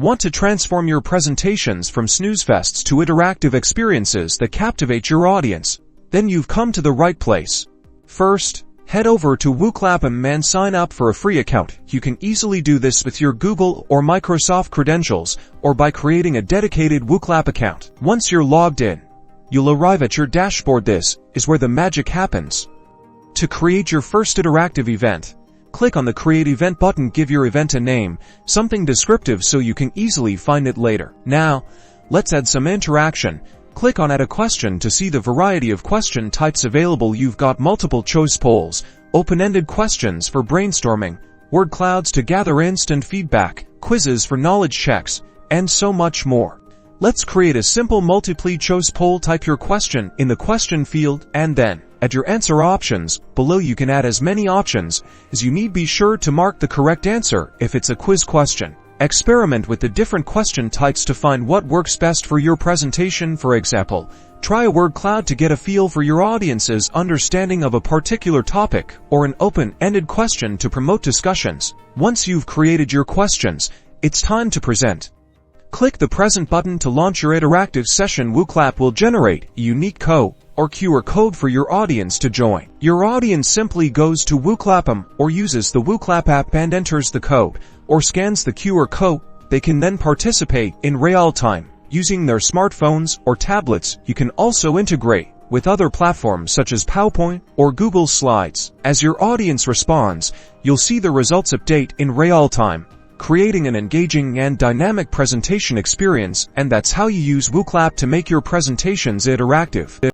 Want to transform your presentations from snoozefests to interactive experiences that captivate your audience? Then you've come to the right place. First, head over to Wooclap and sign up for a free account. You can easily do this with your Google or Microsoft credentials or by creating a dedicated Wooclap account. Once you're logged in, you'll arrive at your dashboard. This is where the magic happens. To create your first interactive event, click on the Create Event button. Give your event a name, something descriptive so you can easily find it later. Now, let's add some interaction. Click on Add a Question to see the variety of question types available. You've got multiple choice polls, open-ended questions for brainstorming, word clouds to gather instant feedback, quizzes for knowledge checks, and so much more. Let's create a simple multiple-choice poll. Type your question in the question field and then add your answer options. Below you can add as many options as you need. Be sure to mark the correct answer if it's a quiz question. Experiment with the different question types to find what works best for your presentation. For example, try a word cloud to get a feel for your audience's understanding of a particular topic, or an open-ended question to promote discussions. Once you've created your questions, it's time to present. Click the Present button to launch your interactive session. Wooclap will generate a unique code or QR code for your audience to join. Your audience simply goes to Wooclap or uses the Wooclap app and enters the code or scans the QR code. They can then participate in real time using their smartphones or tablets. You can also integrate with other platforms such as PowerPoint or Google Slides. As your audience responds, you'll see the results update in real time, creating an engaging and dynamic presentation experience. And that's how you use Wooclap to make your presentations interactive.